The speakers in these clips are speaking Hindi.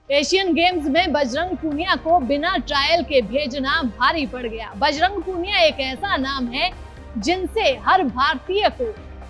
एशियन गेम्स में बजरंग पूनिया को बिना ट्रायल के भेजना भारी पड़ गया। बजरंग पूनिया एक ऐसा नाम है जिनसे हर भारतीय को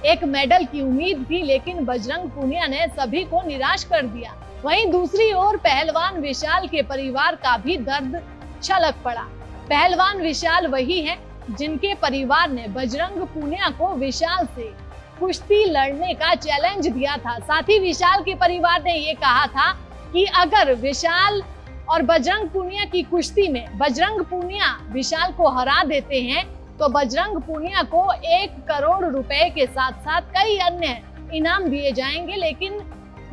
एक मेडल की उम्मीद थी, लेकिन बजरंग पूनिया ने सभी को निराश कर दिया। वहीं दूसरी ओर पहलवान विशाल के परिवार का भी दर्द छलक पड़ा। पहलवान विशाल वही है जिनके परिवार ने बजरंग पूनिया को विशाल से कुश्ती लड़ने का चैलेंज दिया था। साथ ही विशाल के परिवार ने ये कहा था कि अगर विशाल और बजरंग पूनिया की कुश्ती में बजरंग पूनिया विशाल को हरा देते हैं तो बजरंग पूनिया को 1 करोड़ रुपए के साथ साथ कई अन्य इनाम दिए जाएंगे, लेकिन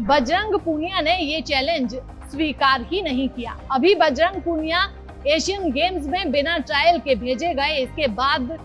बजरंग पूनिया ने ये चैलेंज स्वीकार ही नहीं किया। अभी बजरंग पूनिया एशियन गेम्स में बिना ट्रायल के भेजे गए, इसके बाद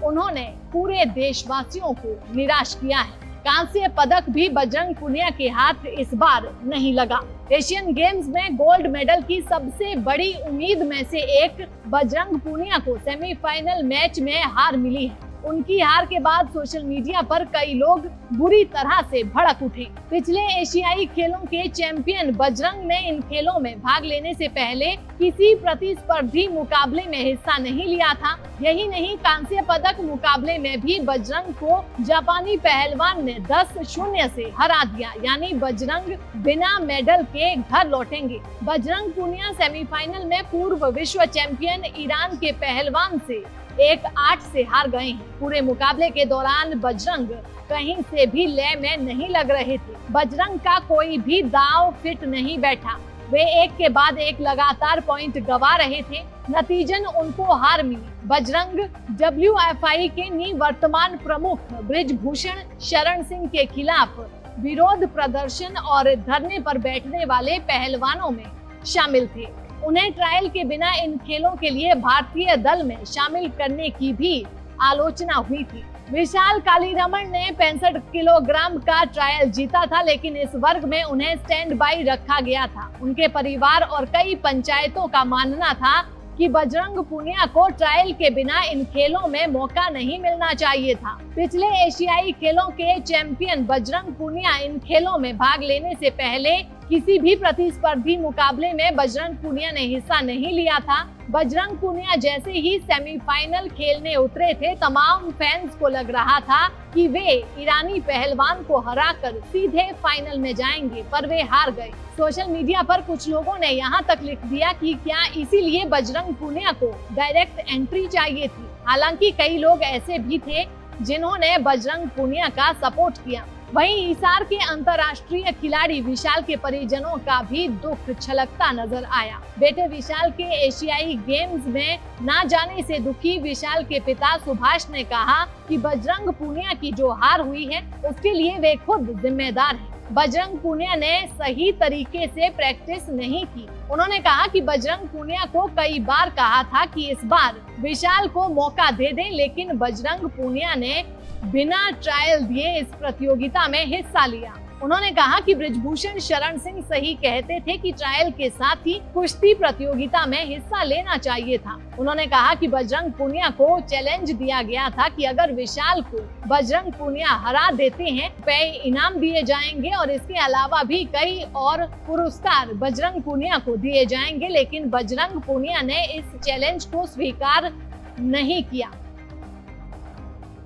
उन्होंने पूरे देशवासियों को निराश किया है। कांस्य पदक भी बजरंग पूनिया के हाथ इस बार नहीं लगा। एशियन गेम्स में गोल्ड मेडल की सबसे बड़ी उम्मीद में से एक बजरंग पूनिया को सेमीफाइनल मैच में हार मिली है। उनकी हार के बाद सोशल मीडिया पर कई लोग बुरी तरह से भड़क उठे। पिछले एशियाई खेलों के चैंपियन बजरंग ने इन खेलों में भाग लेने से पहले किसी प्रतिस्पर्धी मुकाबले में हिस्सा नहीं लिया था। यही नहीं, कांस्य पदक मुकाबले में भी बजरंग को जापानी पहलवान ने 10-0 से हरा दिया, यानी बजरंग बिना मेडल के घर लौटेंगे। बजरंग पूनिया सेमीफाइनल में पूर्व विश्व चैंपियन ईरान के पहलवान से 1-8 से हार गए हैं। पूरे मुकाबले के दौरान बजरंग कहीं से भी लय में नहीं लग रहे थे। बजरंग का कोई भी दांव फिट नहीं बैठा। वे एक के बाद एक लगातार पॉइंट गंवा रहे थे, नतीजन उनको हार मिली। बजरंग WFI के निवर्तमान प्रमुख बृजभूषण शरण सिंह के खिलाफ विरोध प्रदर्शन और धरने पर बैठने वाले पहलवानों में शामिल थे। उन्हें ट्रायल के बिना इन खेलों के लिए भारतीय दल में शामिल करने की भी आलोचना हुई थी। विशाल कालीरमण ने 65 किलोग्राम का ट्रायल जीता था, लेकिन इस वर्ग में उन्हें स्टैंड बाई रखा गया था। उनके परिवार और कई पंचायतों का मानना था कि बजरंग पूनिया को ट्रायल के बिना इन खेलों में मौका नहीं मिलना चाहिए था। पिछले एशियाई खेलों के चैंपियन बजरंग पूनिया इन खेलों में भाग लेने से पहले किसी भी प्रतिस्पर्धी मुकाबले में बजरंग पूनिया ने हिस्सा नहीं लिया था। बजरंग पूनिया जैसे ही सेमीफाइनल खेलने उतरे थे, तमाम फैंस को लग रहा था कि वे ईरानी पहलवान को हराकर सीधे फाइनल में जाएंगे, पर वे हार गए। सोशल मीडिया पर कुछ लोगों ने यहाँ तक लिख दिया कि क्या इसीलिए बजरंग पूनिया को डायरेक्ट एंट्री चाहिए थी। हालांकि कई लोग ऐसे भी थे जिन्होंने बजरंग पूनिया का सपोर्ट किया। वहीं हिसार के अंतर्राष्ट्रीय खिलाड़ी विशाल के परिजनों का भी दुख छलकता नजर आया। बेटे विशाल के एशियाई गेम्स में ना जाने से दुखी विशाल के पिता सुभाष ने कहा कि बजरंग पूनिया की जो हार हुई है उसके लिए वे खुद जिम्मेदार हैं। बजरंग पूनिया ने सही तरीके से प्रैक्टिस नहीं की। उन्होंने कहा कि बजरंग पूनिया को कई बार कहा था कि इस बार विशाल को मौका दे दें, लेकिन बजरंग पूनिया ने बिना ट्रायल दिए इस प्रतियोगिता में हिस्सा लिया। उन्होंने कहा कि बृजभूषण शरण सिंह सही कहते थे कि ट्रायल के साथ ही कुश्ती प्रतियोगिता में हिस्सा लेना चाहिए था। उन्होंने कहा कि बजरंग पूनिया को चैलेंज दिया गया था कि अगर विशाल को बजरंग पूनिया हरा देते हैं तो इनाम दिए जाएंगे और इसके अलावा भी कई और पुरस्कार बजरंग पूनिया को दिए जाएंगे, लेकिन बजरंग पूनिया ने इस चैलेंज को स्वीकार नहीं किया।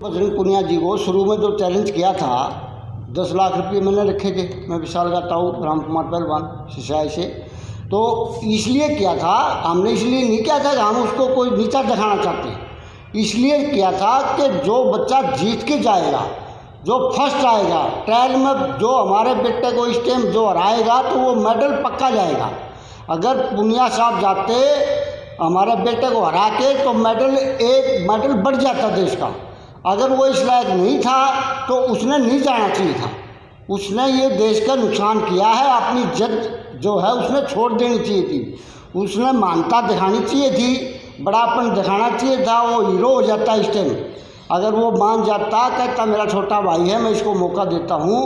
बजरंग पूनिया जी को शुरू में जो चैलेंज किया था 10 लाख रुपये मैंने रखे थे। मैं विशाल का ताऊ राम कुमार पहलवान सिसाई से, तो इसलिए किया था। हमने इसलिए नहीं किया था कि हम उसको कोई नीचा दिखाना चाहते, इसलिए किया था कि जो बच्चा जीत के जाएगा, जो फर्स्ट आएगा ट्रायल में, जो हमारे बेटे को इस टाइम जो हराएगा तो वो मेडल पक्का जाएगा। अगर पूनिया साहब जाते हमारे बेटे को हरा के तो एक मेडल बढ़ जाता देश का। अगर वो इस लायक नहीं था तो उसने नहीं जाना चाहिए था। उसने ये देश का नुकसान किया है। अपनी इज्जत जो है उसने छोड़ देनी चाहिए थी। उसने मानता दिखानी चाहिए थी, बड़ापन दिखाना चाहिए था। वो हीरो हो जाता इस टाइम। अगर वो मान जाता, कहता मेरा छोटा भाई है मैं इसको मौका देता हूँ,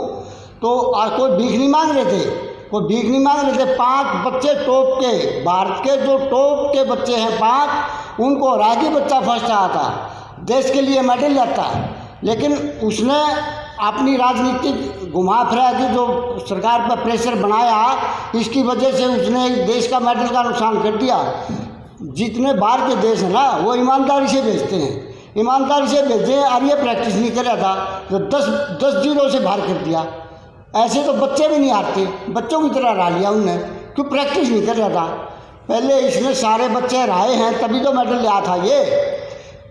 तो कोई भीख नहीं मांग रहे थे, कोई भीख नहीं मांग रहे थे। 5 बच्चे टॉप के, भारत के जो टॉप के बच्चे हैं 5, उनको रागी बच्चा फर्स्ट आया था, देश के लिए मेडल लाता है। लेकिन उसने अपनी राजनीतिक घुमा फिरा के जो सरकार पर प्रेशर बनाया, इसकी वजह से उसने देश का मेडल का नुकसान कर दिया। जितने बाहर के देश हैं ना, वो ईमानदारी से भेजते हैं, ईमानदारी से भेजे, और ये प्रैक्टिस नहीं कर रहा था तो 10-0 से बाहर कर दिया। ऐसे तो बच्चे भी नहीं हारते, बच्चों की तरह हरा लिया उनने, क्यों प्रैक्टिस नहीं कर रहा था। पहले इसमें सारे बच्चे हराए हैं तभी तो मेडल लिया था। ये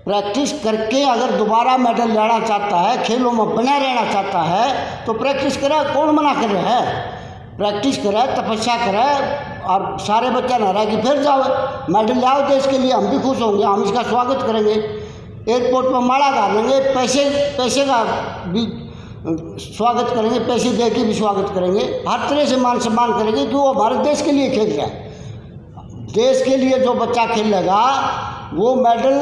प्रैक्टिस करके अगर दोबारा मेडल लेना चाहता है, खेलों में बना रहना चाहता है तो प्रैक्टिस करे, कौन मना कर रहा है। प्रैक्टिस करे, तपस्या करे, और सारे बच्चे नहरा कि फिर जाओ मेडल ले आओ देश के लिए, हम भी खुश होंगे, हम इसका स्वागत करेंगे, एयरपोर्ट पर माला डालेंगे, पैसे का भी स्वागत करेंगे, पैसे दे के भी स्वागत करेंगे, हर तरह से मान सम्मान करेंगे कि वो हमारे देश के लिए खेल रहा है। देश के लिए जो बच्चा खेलेगा वो मेडल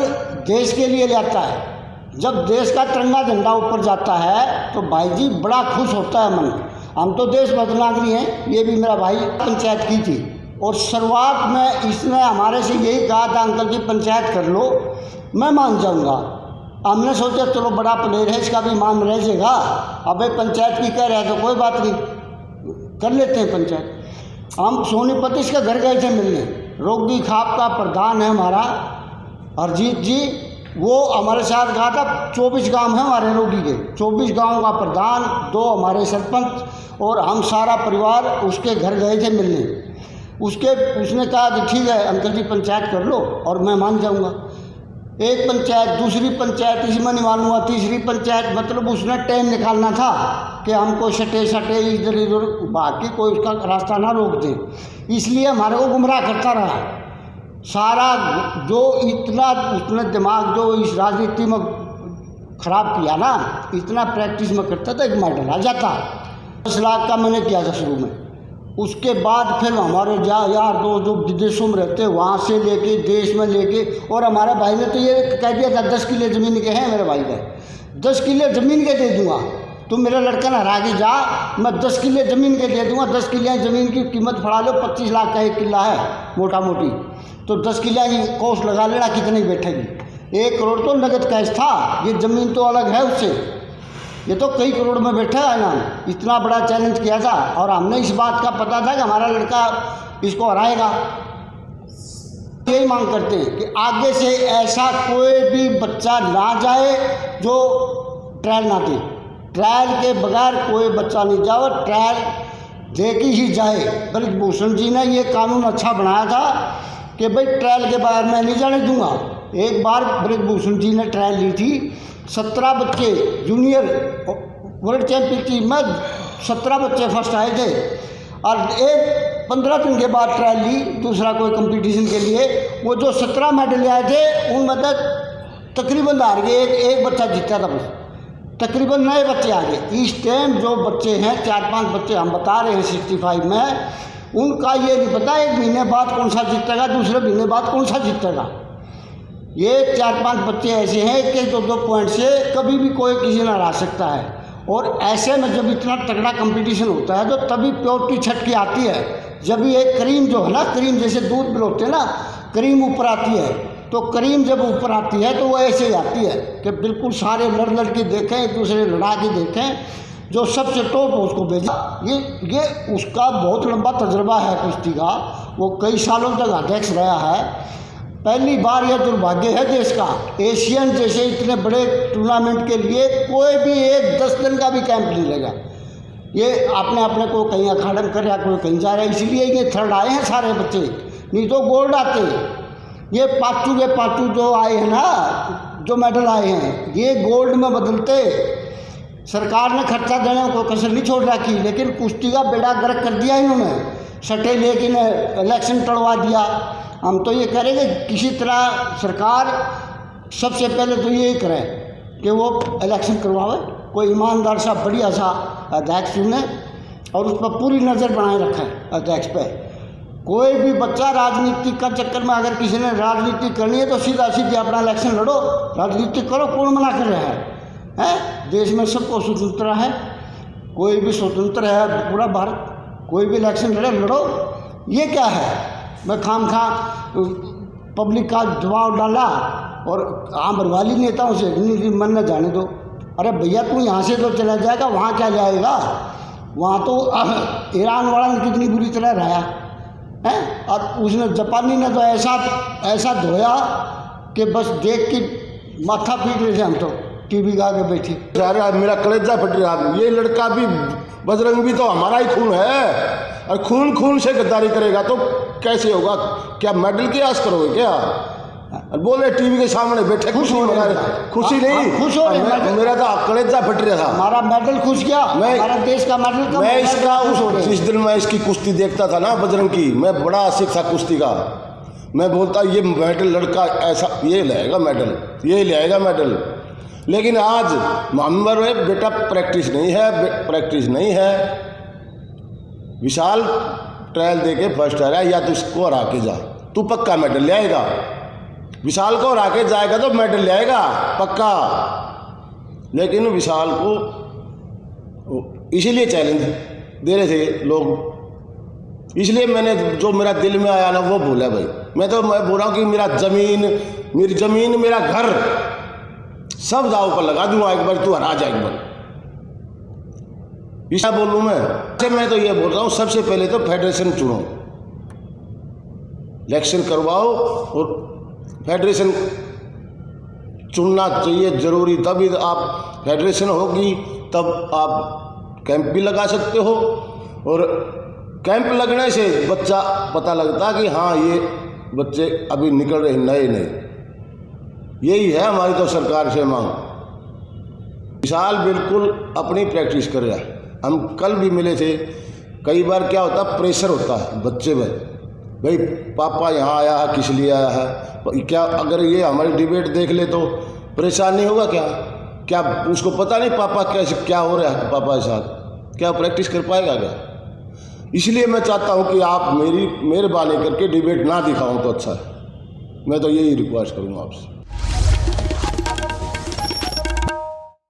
देश के लिए जाता है। जब देश का तिरंगा झंडा ऊपर जाता है तो भाई जी बड़ा खुश होता है मन। हम तो देशभक्त नागरिक हैं, ये भी मेरा भाई पंचायत की थी, और शुरुआत में इसने हमारे से यही कहा था, अंकल जी पंचायत कर लो, मैं मान जाऊंगा। हमने सोचा चलो बड़ा प्लेयर है, इसका भी मान रह जाएगा, अबे पंचायत की कह रहे हैं तो कोई बात नहीं, कर लेते हैं पंचायत। हम सोनीपत इसके घर गए थे मिलने, रोगी खाप का प्रधान है हमारा हरजीत जी, वो हमारे साथ कहा था 24 गांव हैं हमारे रोगी के, 24 गांव का प्रधान, 2 हमारे सरपंच और हम सारा परिवार उसके घर गए थे मिलने। उसने कहा कि ठीक है अंकल जी पंचायत कर लो और मैं मान जाऊंगा। एक पंचायत, दूसरी पंचायत, इसमें नहीं मालूम हुआ, तीसरी पंचायत, मतलब उसने टाइम निकालना था कि हमको सटे इधर इधर बाकी कोई उसका रास्ता ना रोक दे, इसलिए हमारे को गुमराह करता रहा सारा। जो इतना उसने दिमाग जो इस राजनीति में खराब किया ना, इतना प्रैक्टिस में करता था कि मेडल आ जाता। 10 लाख का मैंने किया था शुरू में, उसके बाद फिर हमारे यार दोस्त जो विदेशों में रहते वहाँ से लेके देश में लेके, और हमारे भाई ने तो ये कह दिया था 10 किले ज़मीन के हैं मेरे भाई का, 10 किले ज़मीन के दे दूँगा, तुम मेरा लड़का ना हरा के जा, मैं 10 किले ज़मीन के दे दूँगा। 10 किले ज़मीन की कीमत फड़ा लो, 25 लाख का 1 किला है मोटा मोटी, तो 10 किले की कॉस्ट लगा लेना कितनी बैठेगी। 1 करोड़ तो नगद कैश था, ये ज़मीन तो अलग है उससे, ये तो कई करोड़ में बैठा है ना। इतना बड़ा चैलेंज किया था और हमने इस बात का पता था कि हमारा लड़का इसको हराएगा। यही मांग करते हैं कि आगे से ऐसा कोई भी बच्चा ना जाए जो ट्रायल ना दे, ट्रायल के बगैर कोई बच्चा नहीं जाओ, ट्रायल दे के ही जाए। ब्रजभूषण जी ने ये कानून अच्छा बनाया था कि भाई ट्रायल के बगैर मैं नहीं जाने दूंगा। एक बार ब्रजभूषण जी ने ट्रायल ली थी, 17 बच्चे जूनियर वर्ल्ड चैंपियनशिप में 17 बच्चे फर्स्ट आए थे, और 15 दिन के बाद ट्रायल ली दूसरा कोई कंपटीशन के लिए। वो जो 17 मेडल आए थे उनमें तकरीबन हार गए, एक बच्चा जीता था बस, तकरीबन नए बच्चे आ गए। इस टाइम जो बच्चे हैं 4-5 बच्चे हम बता रहे हैं 65 में, उनका ये नहीं पता 1 महीने बाद कौन सा जीतेगा, दूसरे महीने बाद कौन सा जीतेगा। ये 4-5 बच्चे ऐसे हैं कि 2-2 पॉइंट से कभी भी कोई किसी ना हरा सकता है। और ऐसे में जब इतना तगड़ा कंपटीशन होता है तो तभी प्योरिटी छटकी आती है। जब ये क्रीम जो है ना, क्रीम जैसे दूध पिलाते हैं ना, क्रीम ऊपर आती है, तो क्रीम जब ऊपर आती है तो वो ऐसे ही आती है कि बिल्कुल सारे लड़के देखें, एक दूसरे लड़ा के देखें, जो सबसे टॉप हो उसको भेजा। ये उसका बहुत लंबा तजर्बा है कुश्ती का, वो कई सालों तक अध्यक्ष रहा है। पहली बार यह दुर्भाग्य है देश का, एशियन जैसे इतने बड़े टूर्नामेंट के लिए कोई भी एक 10 दिन का भी कैंप नहीं लेगा। ये अपने को कहीं अखाड़न कर रहा, कोई कहीं जा रहा है, इसलिए ये 3rd आए हैं सारे बच्चे, नहीं तो गोल्ड आते। ये पाचू जो आए हैं ना, जो मेडल आए हैं, ये गोल्ड में बदलते। सरकार ने खर्चा देने को कसर नहीं छोड़ रखी, लेकिन कुश्ती का बेड़ा गर्क कर दिया इन्होंने, सटे लेकिन इलेक्शन टड़वा दिया। हम तो ये करेंगे किसी तरह सरकार सबसे पहले तो यही करे कि वो इलेक्शन करवावे, कोई ईमानदार सा बढ़िया सा अध्यक्ष चुने और उस पर पूरी नज़र बनाए रखे अध्यक्ष पे। कोई भी बच्चा राजनीति का चक्कर में अगर किसी ने राजनीति करनी है तो सीधा अपना इलेक्शन लड़ो, राजनीति करो, कौन मना कर रहा है? देश में सबको स्वतंत्र है, कोई भी स्वतंत्र है पूरा भारत, कोई भी इलेक्शन लड़ो। ये क्या है? मैं खामखा पब्लिक का दबाव डाला और आम वाली नेताओं से मन न जाने दो। अरे भैया तू यहाँ से तो चला जाएगा, वहाँ क्या जाएगा? वहाँ तो ईरान वाला ने कितनी बुरी तरह रहा है, और उसने जापानी ने तो ऐसा धोया कि बस देख के माथा पीट रहे थे हम तो टीवी का आगे बैठी। सारा मेरा कलेजा फट रहा। ये लड़का भी बजरंग भी तो हमारा ही खून है, और खून से गद्दारी करेगा तो कैसे होगा? क्या मेडल की आस करोगे क्या? और बोले टीवी के सामने बैठे खुशी मना रहे, खुशी नहीं, खुश हो रहे। मेरा तो कलेजा फट रहा था। हमारा मेडल खुश किया, हमारा देश का मेडल कम। मैं इसका जिस दिन मैं इसकी कुश्ती देखता था ना बजरंग की, मैं बड़ा आशिक था कुश्ती का। मैं बोलता ये मेडल लड़का ऐसा ये लाएगा मेडल, ये लाएगा मेडल। लेकिन आज मोहम्मद में बेटा प्रैक्टिस नहीं है। विशाल ट्रायल दे के फर्स्ट आ रहा है, या तो इसको हरा के जा, तू पक्का मेडल ले आएगा। विशाल को हरा के जाएगा तो मेडल ले आएगा पक्का। लेकिन विशाल को इसीलिए चैलेंज दे रहे थे लोग, इसलिए मैंने जो मेरा दिल में आया ना वो बोला भाई। मैं बोल रहा हूँ कि मेरी ज़मीन मेरा घर सब दाव पर लगा दूंगा एक बार, तू हरा जा एक बार। ऐसा बोलूँ मैं तो ये बोल रहा हूँ, सबसे पहले तो फेडरेशन चुनो, इलेक्शन करवाओ और फेडरेशन चुनना चाहिए ज़रूरी। तभी आप फेडरेशन होगी, तब आप कैंप भी लगा सकते हो, और कैंप लगने से बच्चा पता लगता कि हाँ ये बच्चे अभी निकल रहे नए। यही है हमारी तो सरकार से मांग। विशाल बिल्कुल अपनी प्रैक्टिस कर रहा है। हम कल भी मिले थे। कई बार क्या होता है, प्रेशर होता है बच्चे में, भाई पापा यहाँ आया है किस लिए आया है, क्या अगर ये हमारी डिबेट देख ले तो परेशान नहीं होगा क्या उसको पता नहीं पापा कैसे क्या हो रहा है पापा के साथ, क्या प्रैक्टिस कर पाएगा क्या? इसलिए मैं चाहता हूँ कि आप मेरी मेहरबानी करके डिबेट ना दिखाऊं तो अच्छा है। मैं तो यही रिक्वेस्ट करूँगा आपसे।